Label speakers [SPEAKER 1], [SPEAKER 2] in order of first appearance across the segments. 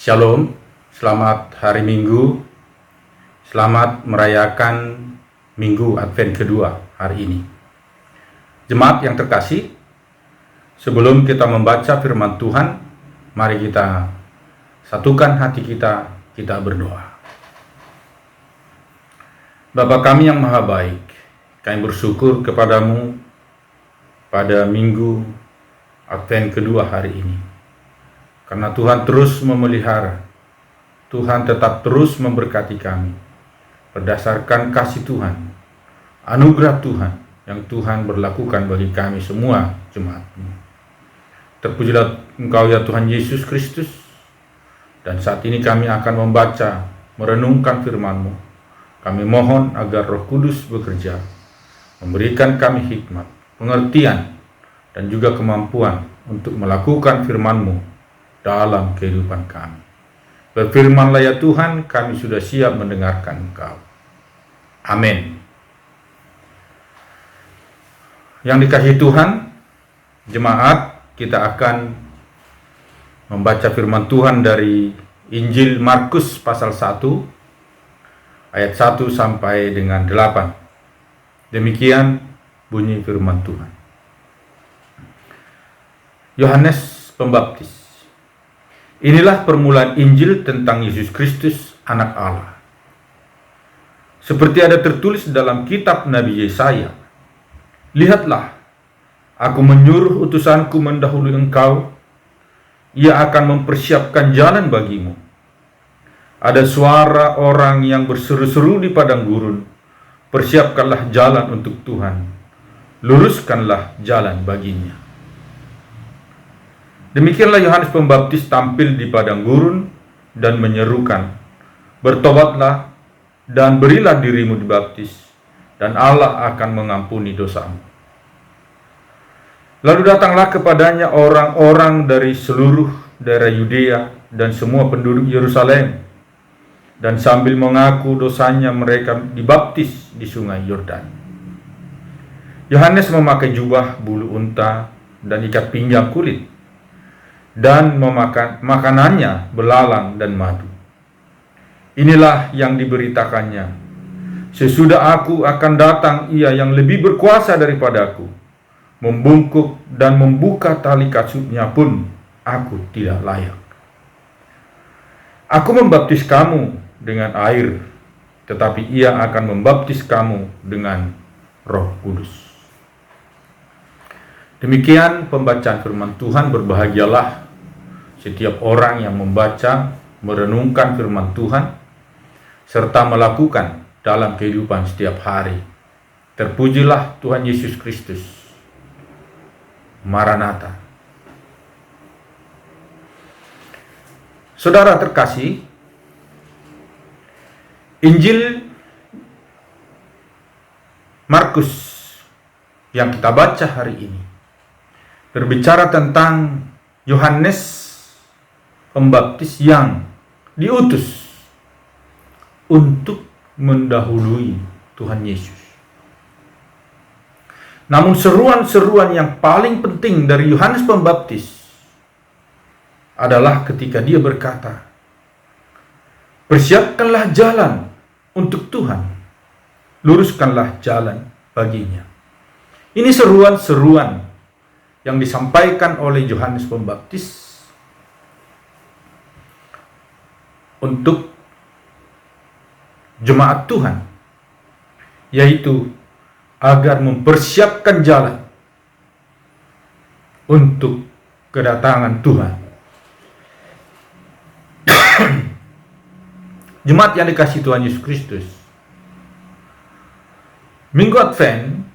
[SPEAKER 1] Shalom, selamat hari Minggu, selamat merayakan Minggu Advent kedua hari ini. Jemaat yang terkasih, sebelum kita membaca firman Tuhan, mari kita satukan hati kita berdoa. Bapa kami yang maha baik, kami bersyukur kepadamu pada Minggu Advent kedua hari ini. Karena Tuhan terus memelihara, Tuhan tetap terus memberkati kami berdasarkan kasih Tuhan, anugerah Tuhan yang Tuhan berlakukan bagi kami semua jemaat-Mu. Terpujilah Engkau ya Tuhan Yesus Kristus. Dan saat ini kami akan membaca, merenungkan firman-Mu. Kami mohon agar Roh Kudus bekerja, memberikan kami hikmat, pengertian, dan juga kemampuan untuk melakukan firman-Mu dalam kehidupan kami. Berfirmanlah ya Tuhan, kami sudah siap mendengarkan Engkau. Amin. Yang dikasihi Tuhan, jemaat, kita akan membaca firman Tuhan dari Injil Markus pasal 1 ayat 1 sampai dengan 8. Demikian bunyi firman Tuhan. Yohanes Pembaptis. Inilah permulaan Injil tentang Yesus Kristus, Anak Allah. Seperti ada tertulis dalam kitab Nabi Yesaya, "Lihatlah, aku menyuruh utusanku mendahului engkau, ia akan mempersiapkan jalan bagimu." Ada suara orang yang berseru-seru di padang gurun, "Persiapkanlah jalan untuk Tuhan, luruskanlah jalan baginya." Demikianlah Yohanes Pembaptis tampil di padang gurun dan menyerukan, "Bertobatlah dan berilah dirimu dibaptis, dan Allah akan mengampuni dosamu." Lalu datanglah kepadanya orang-orang dari seluruh daerah Yudea dan semua penduduk Yerusalem, dan sambil mengaku dosanya mereka dibaptis di sungai Yordan. Yohanes memakai jubah bulu unta dan ikat pinggang kulit, dan memakan makanannya belalang dan madu. Inilah yang diberitakannya, "Sesudah aku akan datang ia yang lebih berkuasa daripadaku. Membungkuk dan membuka tali kasutnya pun aku tidak layak. Aku membaptis kamu dengan air, tetapi ia akan membaptis kamu dengan Roh Kudus." Demikian pembacaan firman Tuhan. Berbahagialah setiap orang yang membaca, merenungkan firman Tuhan, serta melakukan dalam kehidupan setiap hari. Terpujilah Tuhan Yesus Kristus. Maranatha. Saudara terkasih, Injil Markus yang kita baca hari ini berbicara tentang Yohanes Pembaptis yang diutus untuk mendahului Tuhan Yesus. Namun seruan-seruan yang paling penting dari Yohanes Pembaptis adalah ketika dia berkata, "Persiapkanlah jalan untuk Tuhan, luruskanlah jalan baginya." Ini seruan-seruan yang disampaikan oleh Yohanes Pembaptis untuk jemaat Tuhan, yaitu agar mempersiapkan jalan untuk kedatangan Tuhan. Jemaat yang dikasihi Tuhan Yesus Kristus, Minggu Advent,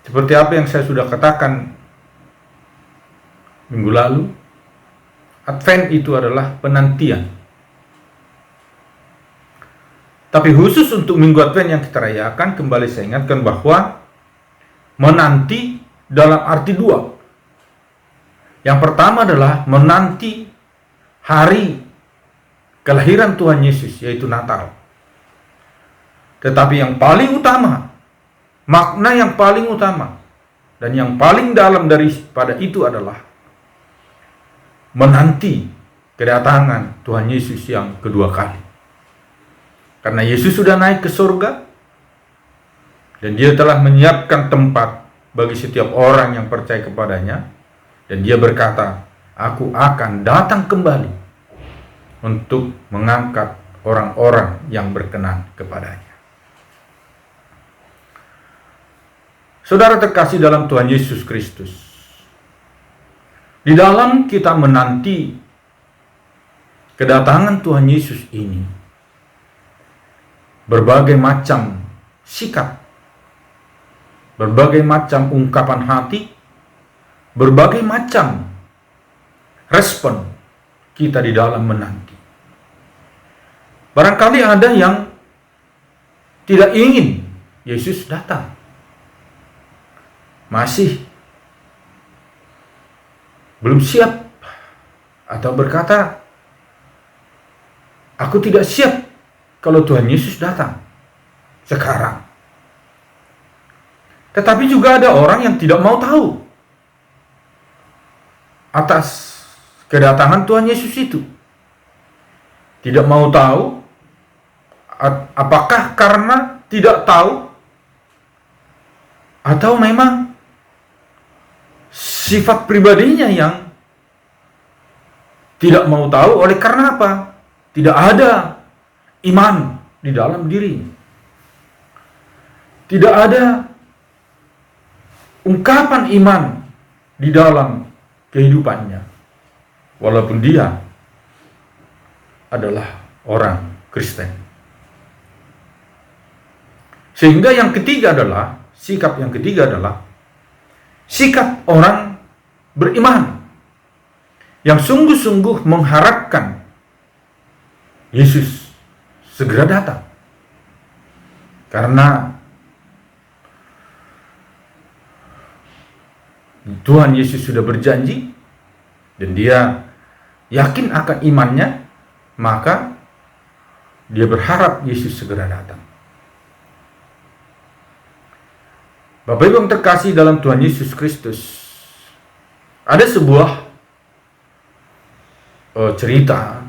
[SPEAKER 1] seperti apa yang saya sudah katakan minggu lalu, Advent itu adalah penantian. Tapi khusus untuk Minggu Advent yang kita rayakan, kembali saya ingatkan bahwa menanti dalam arti dua. Yang pertama adalah menanti hari kelahiran Tuhan Yesus, yaitu Natal. Tetapi yang paling utama, makna yang paling utama, dan yang paling dalam daripada itu adalah menanti kedatangan Tuhan Yesus yang kedua kali. Karena Yesus sudah naik ke surga, dan dia telah menyiapkan tempat bagi setiap orang yang percaya kepadanya. Dan dia berkata, aku akan datang kembali untuk mengangkat orang-orang yang berkenan kepadanya. Saudara terkasih dalam Tuhan Yesus Kristus, di dalam kita menanti kedatangan Tuhan Yesus ini, berbagai macam sikap, berbagai macam ungkapan hati, berbagai macam respon kita di dalam menanti. Barangkali ada yang tidak ingin Yesus datang, masih belum siap, atau berkata, aku tidak siap kalau Tuhan Yesus datang sekarang. Tetapi juga ada orang yang tidak mau tahu atas kedatangan Tuhan Yesus itu. Tidak mau tahu, apakah karena tidak tahu, atau memang sifat pribadinya yang tidak mau tahu. Oleh karena apa? Tidak ada iman di dalam dirinya. Tidak ada ungkapan iman di dalam kehidupannya, walaupun dia adalah orang Kristen. Sehingga yang ketiga adalah, sikap yang ketiga adalah sikap orang beriman yang sungguh-sungguh mengharapkan Yesus segera datang. Karena Tuhan Yesus sudah berjanji dan dia yakin akan imannya, maka dia berharap Yesus segera datang. Bapak Ibu yang terkasih dalam Tuhan Yesus Kristus, ada sebuah cerita,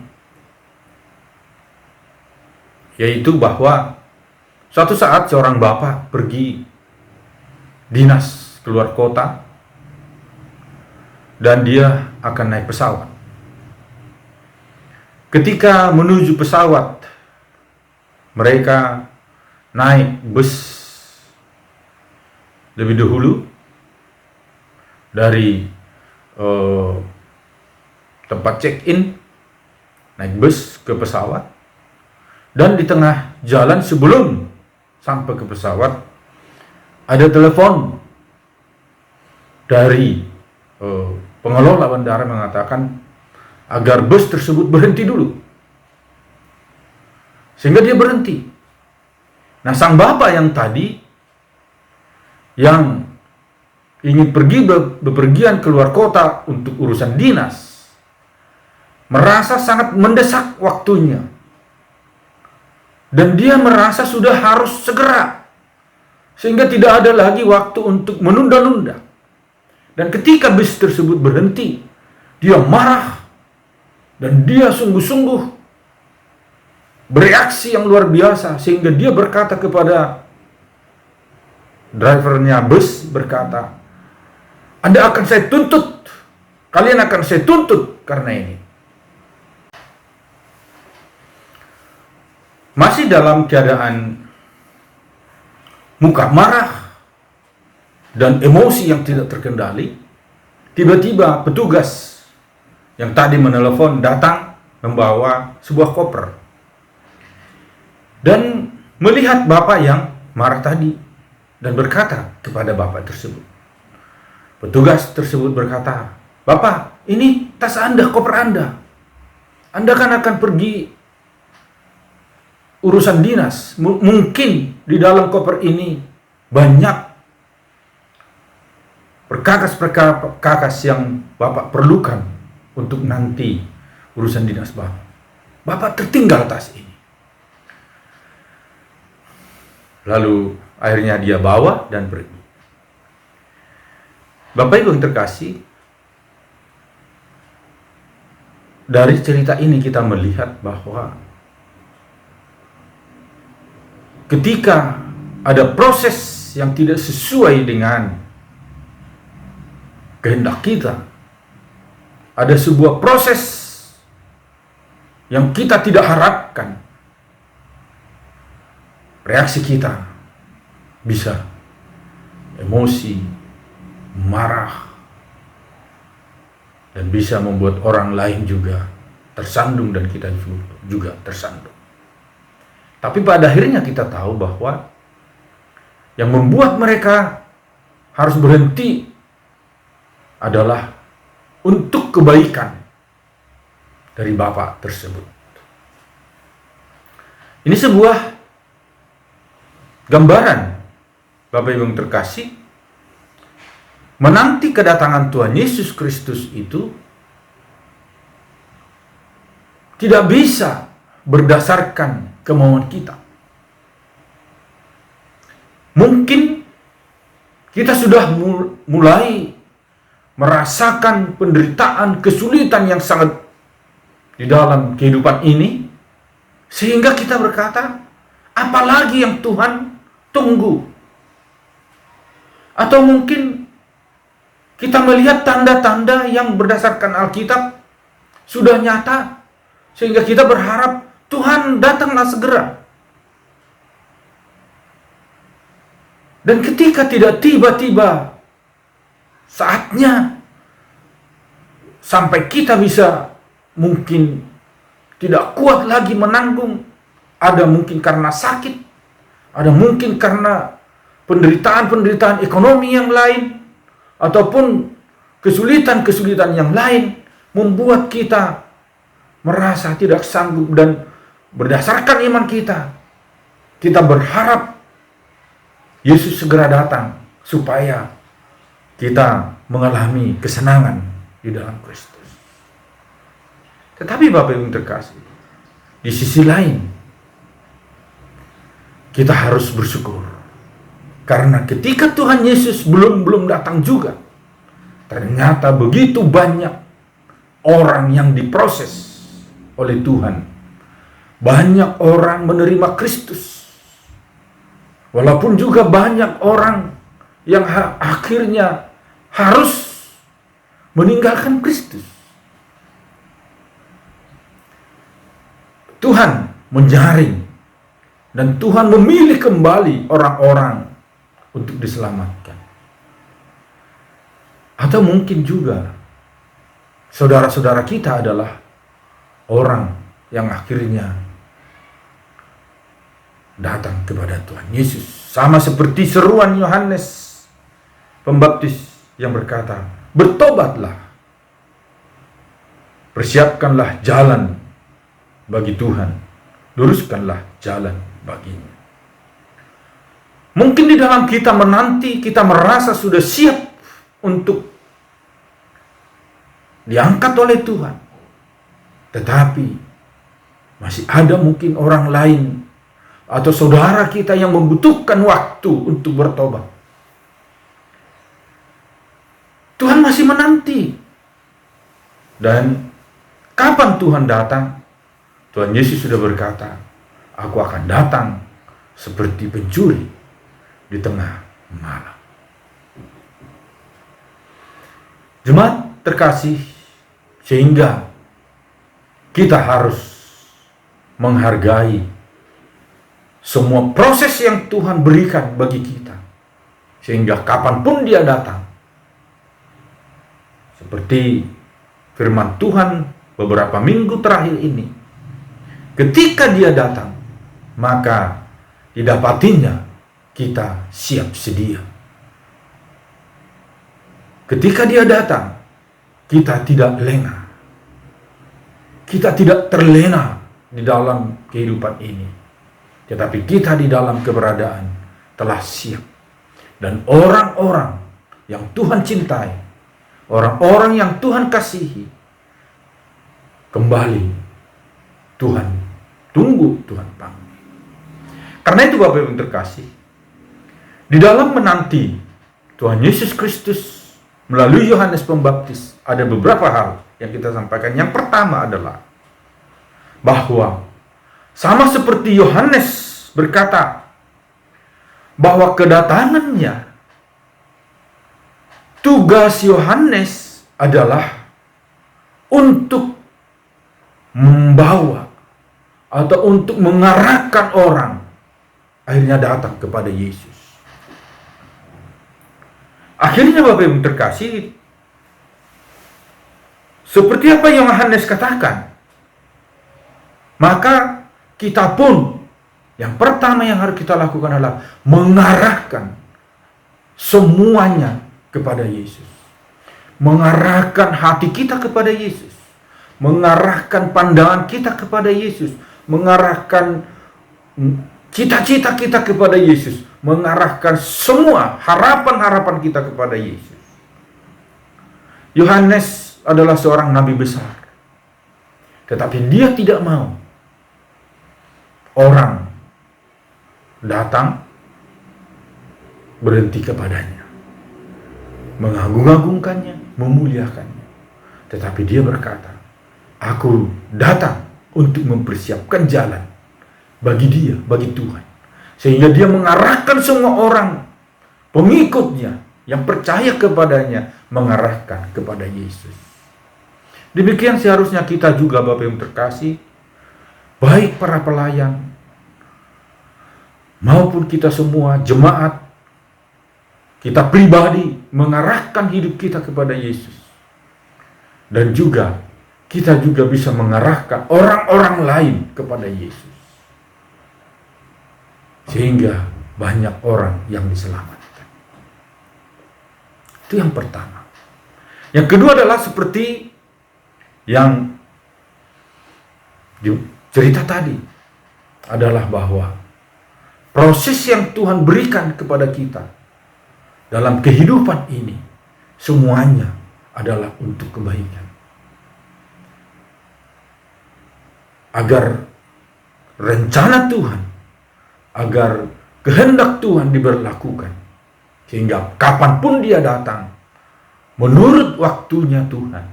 [SPEAKER 1] yaitu bahwa suatu saat seorang bapak pergi dinas keluar kota, dan dia akan naik pesawat. Ketika menuju pesawat, mereka naik bus lebih dahulu dari tempat check-in, naik bus ke pesawat, dan di tengah jalan sebelum sampai ke pesawat ada telepon dari pengelola bandara mengatakan agar bus tersebut berhenti dulu. Sehingga dia berhenti. Nah, sang bapak yang tadi yang ingin pergi bepergian keluar kota untuk urusan dinas, merasa sangat mendesak waktunya. Dan dia merasa sudah harus segera, sehingga tidak ada lagi waktu untuk menunda-nunda. Dan ketika bus tersebut berhenti, dia marah dan dia sungguh-sungguh bereaksi yang luar biasa, sehingga dia berkata kepada drivernya bus, berkata, Anda akan saya tuntut, kalian akan saya tuntut karena ini. Masih dalam keadaan muka marah dan emosi yang tidak terkendali, tiba-tiba petugas yang tadi menelepon datang membawa sebuah koper dan melihat bapak yang marah tadi dan berkata kepada bapak tersebut. Petugas tersebut berkata, Bapak, ini tas Anda, koper Anda. Anda kan akan pergi urusan dinas. Mungkin di dalam koper ini banyak perkakas yang Bapak perlukan untuk nanti urusan dinas Bapak. Bapak tertinggal tas ini. Lalu akhirnya dia bawa dan pergi. Bapak Ibu yang terkasih, dari cerita ini kita melihat bahwa ketika ada proses yang tidak sesuai dengan kehendak kita, ada sebuah proses yang kita tidak harapkan, reaksi kita bisa emosi, marah, dan bisa membuat orang lain juga tersandung dan kita juga tersandung. Tapi pada akhirnya kita tahu bahwa yang membuat mereka harus berhenti adalah untuk kebaikan dari bapak tersebut. Ini sebuah gambaran, Bapak Ibu yang terkasih, menanti kedatangan Tuhan Yesus Kristus itu tidak bisa berdasarkan kemauan kita. Mungkin kita sudah mulai merasakan penderitaan, kesulitan yang sangat di dalam kehidupan ini, sehingga kita berkata, apalagi yang Tuhan tunggu? Atau mungkin kita melihat tanda-tanda yang berdasarkan Alkitab sudah nyata, sehingga kita berharap Tuhan datanglah segera. Dan ketika tidak tiba-tiba saatnya, sampai kita bisa mungkin tidak kuat lagi menanggung, ada mungkin karena sakit, ada mungkin karena penderitaan-penderitaan ekonomi yang lain, ataupun kesulitan-kesulitan yang lain, membuat kita merasa tidak sanggup, dan berdasarkan iman kita berharap Yesus segera datang supaya kita mengalami kesenangan di dalam Kristus. Tetapi Bapak Ibu terkasih, di sisi lain kita harus bersyukur, karena ketika Tuhan Yesus belum datang juga, ternyata begitu banyak orang yang diproses oleh Tuhan. Banyak orang menerima Kristus, walaupun juga banyak orang yang akhirnya harus meninggalkan Kristus. Tuhan menjaring dan Tuhan memilih kembali orang-orang untuk diselamatkan. Atau mungkin juga saudara-saudara kita adalah orang yang akhirnya datang kepada Tuhan Yesus, sama seperti seruan Yohanes Pembaptis yang berkata, bertobatlah, persiapkanlah jalan bagi Tuhan, luruskanlah jalan baginya. Mungkin di dalam kita menanti, kita merasa sudah siap untuk diangkat oleh Tuhan, tetapi masih ada mungkin orang lain atau saudara kita yang membutuhkan waktu untuk bertobat. Tuhan masih menanti. Dan kapan Tuhan datang? Tuhan Yesus sudah berkata, aku akan datang seperti pencuri di tengah malam. Jemaat terkasih, sehingga kita harus menghargai semua proses yang Tuhan berikan bagi kita, sehingga kapanpun dia datang, seperti firman Tuhan beberapa minggu terakhir ini, ketika dia datang, maka didapatinya kita siap sedia. Ketika dia datang, kita tidak lengah. Kita tidak terlena di dalam kehidupan ini, tetapi kita di dalam keberadaan telah siap. Dan orang-orang yang Tuhan cintai, orang-orang yang Tuhan kasihi, kembali Tuhan tunggu, Tuhan panggil. Karena itu Bapak Ibu terkasih, di dalam menanti Tuhan Yesus Kristus melalui Yohanes Pembaptis, ada beberapa hal yang kita sampaikan. Yang pertama adalah bahwa sama seperti Yohanes berkata bahwa kedatangannya, tugas Yohanes adalah untuk membawa atau untuk mengarahkan orang akhirnya datang kepada Yesus. Akhirnya Bapak Ibu terkasih, seperti apa yang Yohanes katakan, maka kita pun yang pertama yang harus kita lakukan adalah mengarahkan semuanya kepada Yesus. Mengarahkan hati kita kepada Yesus. Mengarahkan pandangan kita kepada Yesus. Mengarahkan cita-cita kita kepada Yesus. Mengarahkan semua harapan-harapan kita kepada Yesus. Yohanes adalah seorang nabi besar. Tetapi dia tidak mau orang datang berhenti kepadanya, mengagung-agungkannya, memuliakannya. Tetapi dia berkata, aku datang untuk mempersiapkan jalan bagi dia, bagi Tuhan. Sehingga dia mengarahkan semua orang pengikutnya yang percaya kepadanya, mengarahkan kepada Yesus. Demikian seharusnya kita juga Bapak yang terkasih, baik para pelayan maupun kita semua jemaat, kita pribadi mengarahkan hidup kita kepada Yesus. Dan juga kita juga bisa mengarahkan orang-orang lain kepada Yesus. Sehingga banyak orang yang diselamatkan. Itu yang pertama. Yang kedua adalah seperti yang cerita tadi, adalah bahwa proses yang Tuhan berikan kepada kita dalam kehidupan ini semuanya adalah untuk kebaikan. Agar rencana Tuhan, agar kehendak Tuhan diberlakukan. Sehingga kapanpun dia datang, menurut waktunya Tuhan,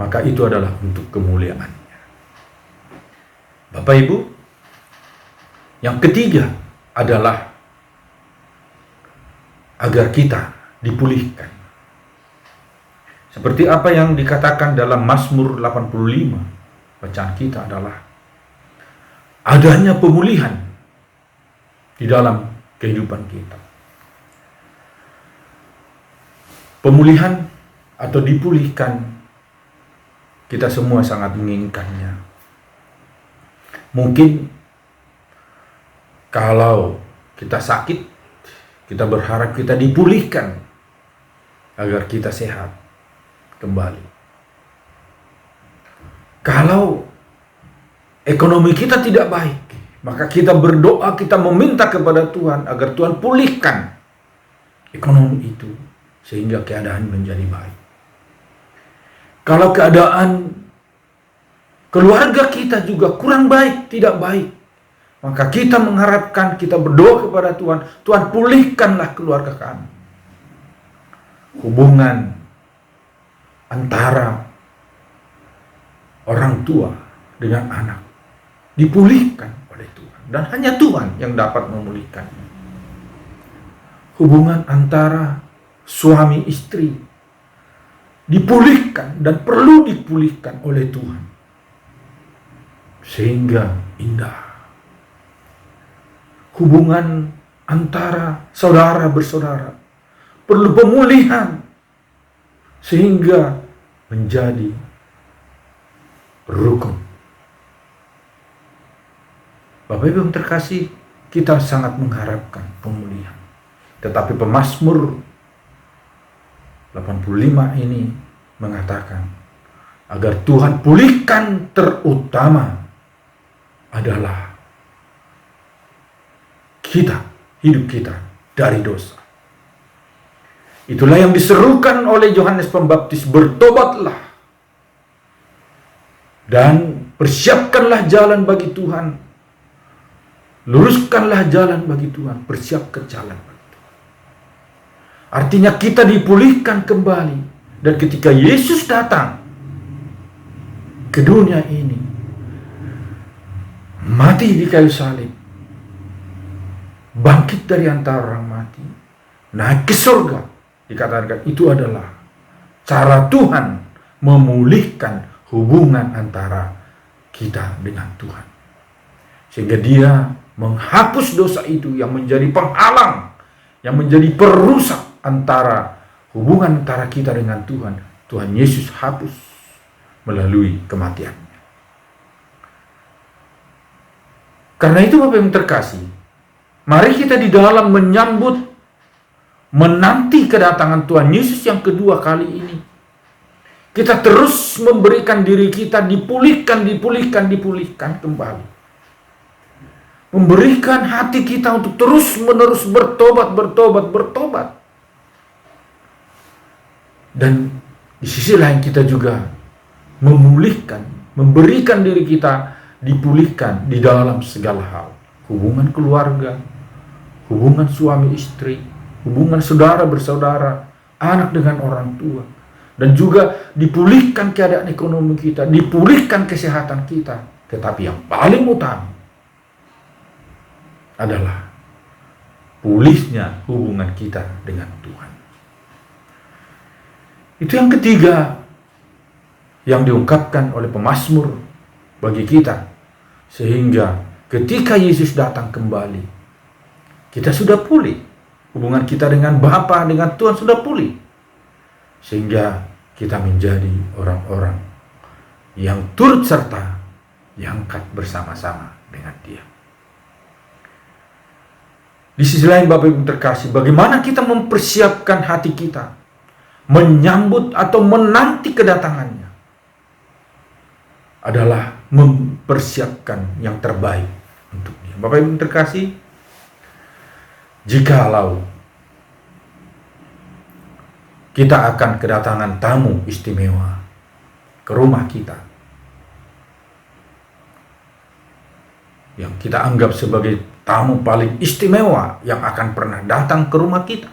[SPEAKER 1] maka itu adalah untuk kemuliaannya. Bapak Ibu, yang ketiga adalah agar kita dipulihkan. Seperti apa yang dikatakan dalam Mazmur 85, bacaan kita adalah adanya pemulihan di dalam kehidupan kita. Pemulihan atau dipulihkan, kita semua sangat menginginkannya. Mungkin kalau kita sakit, kita berharap kita dipulihkan agar kita sehat kembali. Kalau ekonomi kita tidak baik, maka kita berdoa, kita meminta kepada Tuhan agar Tuhan pulihkan ekonomi itu sehingga keadaan menjadi baik. Kalau keadaan keluarga kita juga kurang baik, tidak baik, maka kita mengharapkan, kita berdoa kepada Tuhan, Tuhan pulihkanlah keluarga kami. Hubungan antara orang tua dengan anak dipulihkan oleh Tuhan, dan hanya Tuhan yang dapat memulihkannya. Hubungan antara suami istri dipulihkan dan perlu dipulihkan oleh Tuhan sehingga indah. Hubungan antara saudara bersaudara perlu pemulihan sehingga menjadi rukun. Bapak Ibu yang terkasih, kita sangat mengharapkan pemulihan. Tetapi pemazmur 85 ini mengatakan agar Tuhan pulihkan, terutama adalah kita, hidup kita dari dosa. Itulah yang diserukan oleh Yohanes Pembaptis, bertobatlah dan persiapkanlah jalan bagi Tuhan. Luruskanlah jalan bagi Tuhan, persiapkan jalan bagi Tuhan. Artinya kita dipulihkan kembali, dan ketika Yesus datang, ke dunia ini, mati di kayu salib, bangkit dari antara orang mati, naik ke surga. Dikatakan itu adalah cara Tuhan memulihkan hubungan antara kita dengan Tuhan. Sehingga dia menghapus dosa itu yang menjadi penghalang, yang menjadi perusak antara hubungan antara kita dengan Tuhan. Tuhan Yesus hapus melalui kematiannya. Karena itu Bapak yang terkasih, mari kita di dalam menanti kedatangan Tuhan Yesus yang kedua kali ini, kita terus memberikan diri kita dipulihkan kembali. Memberikan hati kita untuk terus-menerus bertobat. Dan di sisi lain kita juga memberikan diri kita dipulihkan di dalam segala hal. Hubungan keluarga, hubungan suami istri, hubungan saudara bersaudara, anak dengan orang tua. Dan juga dipulihkan keadaan ekonomi kita, dipulihkan kesehatan kita. Tetapi yang paling utama adalah pulihnya hubungan kita dengan Tuhan. Itu yang ketiga yang diungkapkan oleh pemazmur bagi kita. Sehingga ketika Yesus datang kembali, kita sudah pulih. Hubungan kita dengan Bapa, dengan Tuhan sudah pulih. Sehingga kita menjadi orang-orang yang turut serta diangkat bersama-sama dengan Dia. Di sisi lain Bapak Ibu terkasih, bagaimana kita mempersiapkan hati kita menyambut atau menanti kedatangannya adalah mempersiapkan yang terbaik untuk Dia. Bapak Ibu terkasih, jikalau kita akan kedatangan tamu istimewa ke rumah kita yang kita anggap sebagai tamu paling istimewa yang akan pernah datang ke rumah kita,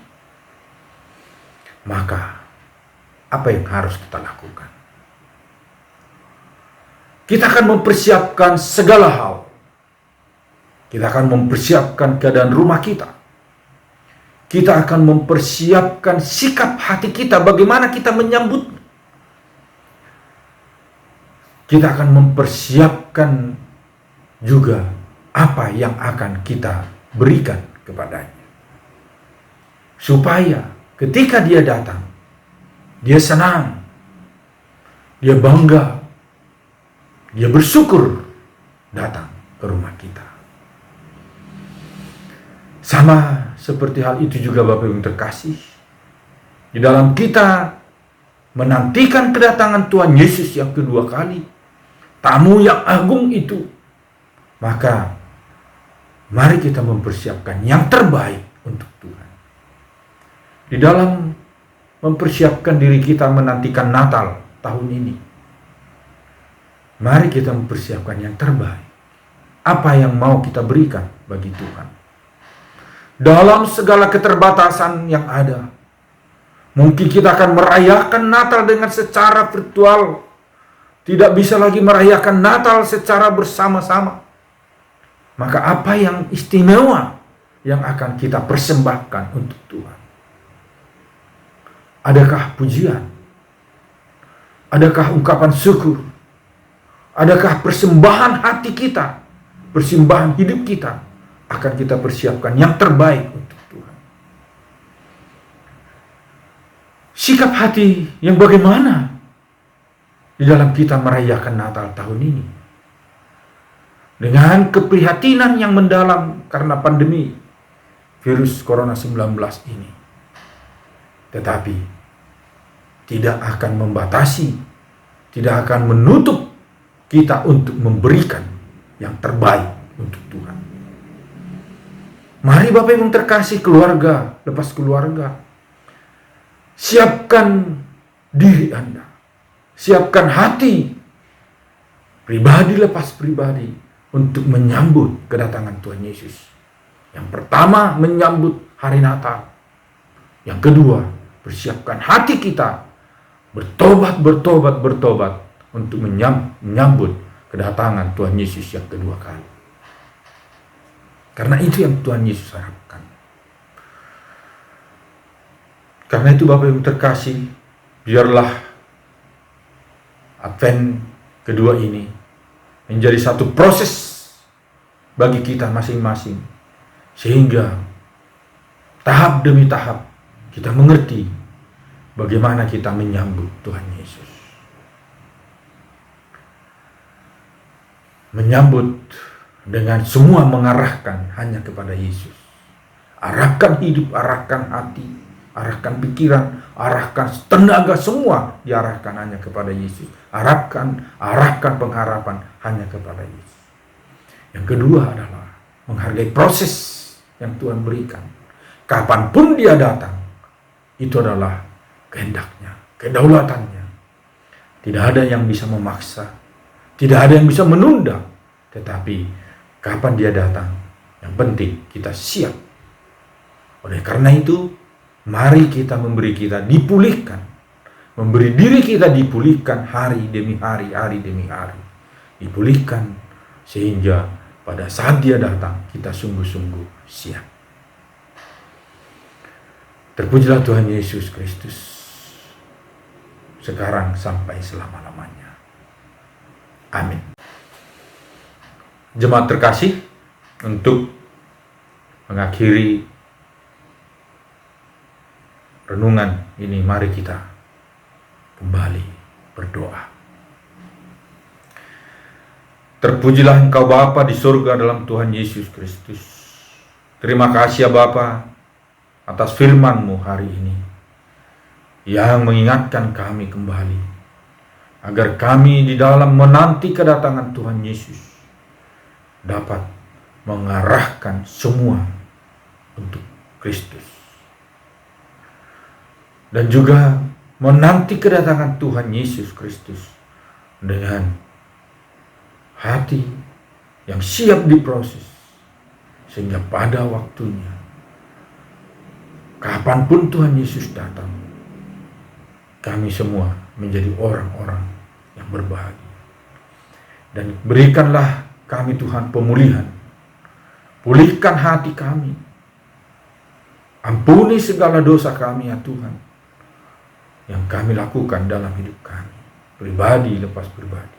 [SPEAKER 1] maka apa yang harus kita lakukan? Kita akan mempersiapkan segala hal. Kita akan mempersiapkan keadaan rumah kita. Kita akan mempersiapkan sikap hati kita, bagaimana kita menyambut. Kita akan mempersiapkan juga apa yang akan kita berikan kepadanya. Supaya ketika dia datang, dia senang, dia bangga, dia bersyukur datang ke rumah kita. Sama seperti hal itu juga Bapak Ibu terkasih, di dalam kita menantikan kedatangan Tuhan Yesus yang kedua kali, tamu yang agung itu, maka mari kita mempersiapkan yang terbaik untuk Tuhan. Di dalam mempersiapkan diri kita menantikan Natal tahun ini, mari kita mempersiapkan yang terbaik. Apa yang mau kita berikan bagi Tuhan? Dalam segala keterbatasan yang ada, mungkin kita akan merayakan Natal dengan secara virtual, tidak bisa lagi merayakan Natal secara bersama-sama. Maka apa yang istimewa yang akan kita persembahkan untuk Tuhan? Adakah pujian? Adakah ungkapan syukur? Adakah persembahan hati kita, persembahan hidup kita akan kita persiapkan yang terbaik untuk Tuhan? Sikap hati yang bagaimana di dalam kita merayakan Natal tahun ini? Dengan keprihatinan yang mendalam karena pandemi virus Corona 19 ini. Tetapi tidak akan membatasi, tidak akan menutup kita untuk memberikan yang terbaik untuk Tuhan. Mari Bapak Ibu terkasih, keluarga lepas keluarga, siapkan diri Anda, siapkan hati, pribadi lepas pribadi, untuk menyambut kedatangan Tuhan Yesus. Yang pertama, menyambut hari Natal. Yang kedua, persiapkan hati kita bertobat untuk menyambut kedatangan Tuhan Yesus yang kedua kali. Karena itu yang Tuhan Yesus harapkan. Karena itu Bapak Ibu terkasih, biarlah Advent kedua ini menjadi satu proses bagi kita masing-masing, sehingga tahap demi tahap kita mengerti bagaimana kita menyambut Tuhan Yesus. Menyambut dengan semua mengarahkan hanya kepada Yesus. Arahkan hidup, arahkan hati, arahkan pikiran, arahkan tenaga, semua diarahkan hanya kepada Yesus. Arahkan pengharapan hanya kepada Yesus. Yang kedua adalah menghargai proses yang Tuhan berikan. Kapanpun dia datang, itu adalah kehendaknya, kedaulatannya. Tidak ada yang bisa memaksa, tidak ada yang bisa menunda. Tetapi kapan dia datang, yang penting kita siap. Oleh karena itu, mari kita memberi kita dipulihkan, memberi diri kita dipulihkan hari demi hari, hari demi hari. Dipulihkan sehingga pada saat dia datang, kita sungguh-sungguh siap. Terpujilah Tuhan Yesus Kristus, sekarang sampai selama-lamanya. Amin. Jemaat terkasih, untuk mengakhiri renungan ini, mari kita kembali berdoa. Terpujilah Engkau Bapa di surga dalam Tuhan Yesus Kristus. Terima kasih ya Bapa atas firman-Mu hari ini yang mengingatkan kami kembali agar kami di dalam menanti kedatangan Tuhan Yesus dapat mengarahkan semua untuk Kristus. Dan juga menanti kedatangan Tuhan Yesus Kristus dengan hati yang siap diproses, sehingga pada waktunya, kapanpun Tuhan Yesus datang, kami semua menjadi orang-orang yang berbahagia. Dan berikanlah kami Tuhan pemulihan. Pulihkan hati kami. Ampuni segala dosa kami ya Tuhan, yang kami lakukan dalam hidup kami, pribadi lepas pribadi,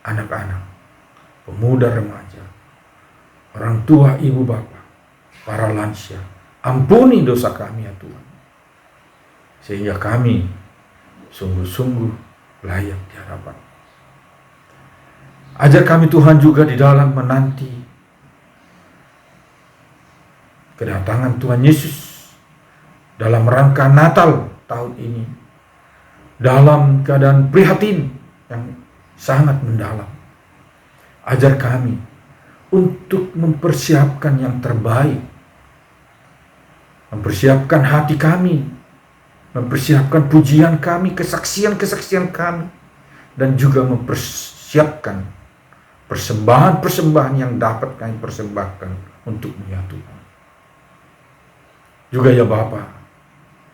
[SPEAKER 1] anak-anak, pemuda remaja, orang tua, ibu bapak, para lansia. Ampuni dosa kami ya Tuhan, sehingga kami sungguh-sungguh layak di hadapan. Ajar kami Tuhan juga di dalam menanti kedatangan Tuhan Yesus dalam rangka Natal tahun ini, dalam keadaan prihatin yang sangat mendalam. Ajar kami untuk mempersiapkan yang terbaik, mempersiapkan hati kami, mempersiapkan pujian kami, kesaksian-kesaksian kami, dan juga mempersiapkan persembahan-persembahan yang dapat kami persembahkan untuk-Mu ya Tuhan. Juga ya Bapa,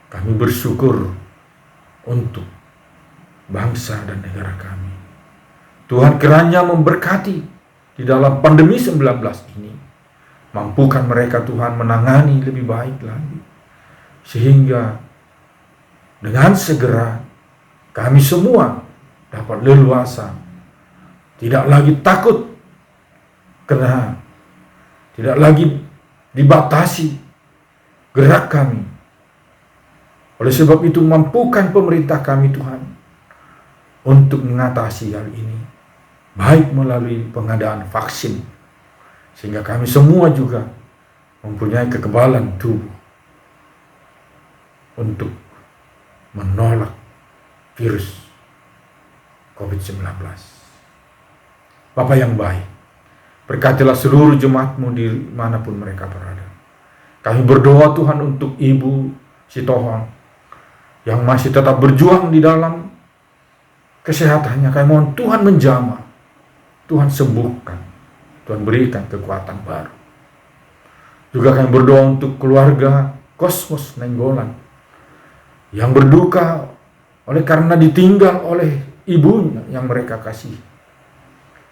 [SPEAKER 1] kami bersyukur untuk bangsa dan negara kami. Tuhan kiranya memberkati di dalam pandemi 19 ini. Mampukan mereka Tuhan menangani lebih baik lagi, sehingga dengan segera kami semua dapat leluasa, tidak lagi takut, karena tidak lagi dibatasi gerak kami. Oleh sebab itu, mampukan pemerintah kami Tuhan untuk mengatasi hal ini, baik melalui pengadaan vaksin, sehingga kami semua juga mempunyai kekebalan tubuh untuk menolak virus COVID-19. Bapa yang baik, berkatilah seluruh jemaat-Mu di manapun mereka berada. Kami berdoa Tuhan untuk Ibu Sitohang yang masih tetap berjuang di dalam kesehatannya. Kami mohon Tuhan menjamah, Tuhan sembuhkan, Tuhan berikan kekuatan baru. Juga kami berdoa untuk keluarga Kosmos Nenggolan yang berduka oleh karena ditinggal oleh ibunya yang mereka kasihi.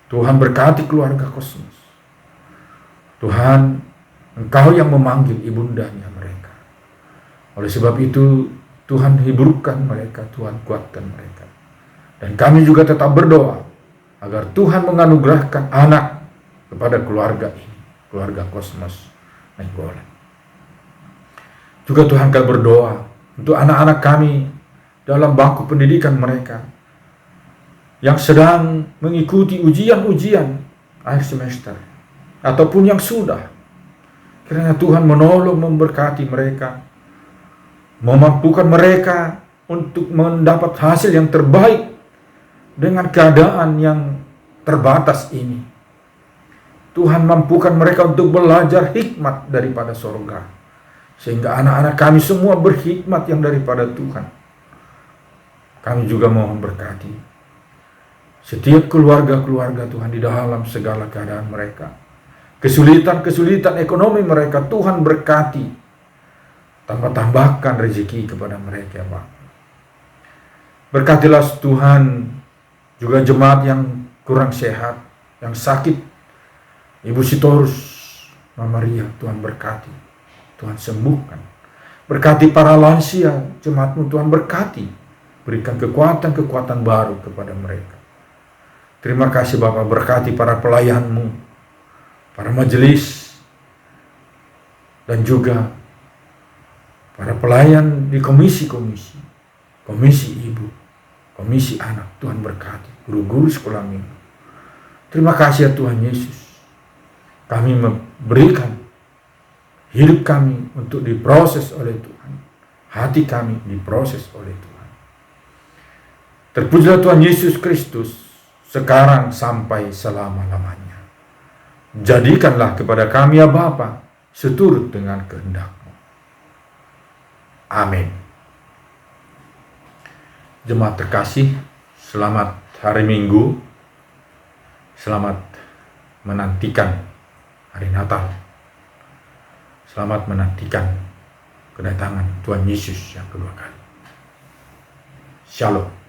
[SPEAKER 1] Tuhan berkati keluarga Kosmas. Tuhan, Engkau yang memanggil ibundanya mereka. Oleh sebab itu, Tuhan hiburkan mereka, Tuhan kuatkan mereka. Dan kami juga tetap berdoa agar Tuhan menganugerahkan anak kepada keluarga ini, keluarga Kosmas Nainggolan. Juga Tuhan kami berdoa untuk anak-anak kami dalam bangku pendidikan mereka yang sedang mengikuti ujian-ujian akhir semester ataupun yang sudah. Kiranya Tuhan menolong, memberkati mereka, memampukan mereka untuk mendapat hasil yang terbaik dengan keadaan yang terbatas ini. Tuhan mampukan mereka untuk belajar hikmat daripada sorga, sehingga anak-anak kami semua berhikmat yang daripada Tuhan. Kami juga mohon berkati setiap keluarga-keluarga Tuhan di dalam segala keadaan mereka. Kesulitan-kesulitan ekonomi mereka Tuhan berkati. Tambah-tambahkan rezeki kepada mereka, Pak. Berkatilah Tuhan juga jemaat yang kurang sehat, yang sakit. Ibu Sitorus, Mama Ria, Tuhan berkati. Tuhan sembuhkan. Berkati para lansia, jemaatmu Tuhan berkati. Berikan kekuatan-kekuatan baru kepada mereka. Terima kasih Bapak, berkati para pelayanmu, para majelis, dan juga para pelayan di komisi-komisi, komisi ibu, komisi anak. Tuhan berkati guru-guru sekolah minggu. Terima kasih ya Tuhan Yesus. Kami memberikan hidup kami untuk diproses oleh Tuhan. Hati kami diproses oleh Tuhan. Terpujilah Tuhan Yesus Kristus sekarang sampai selama-lamanya. Jadikanlah kepada kami ya Bapa seturut dengan kehendak-Mu. Amin. Jemaat terkasih, selamat hari Minggu. Selamat menantikan hari Natal. Selamat menantikan kedatangan Tuhan Yesus yang kedua kali. Shalom.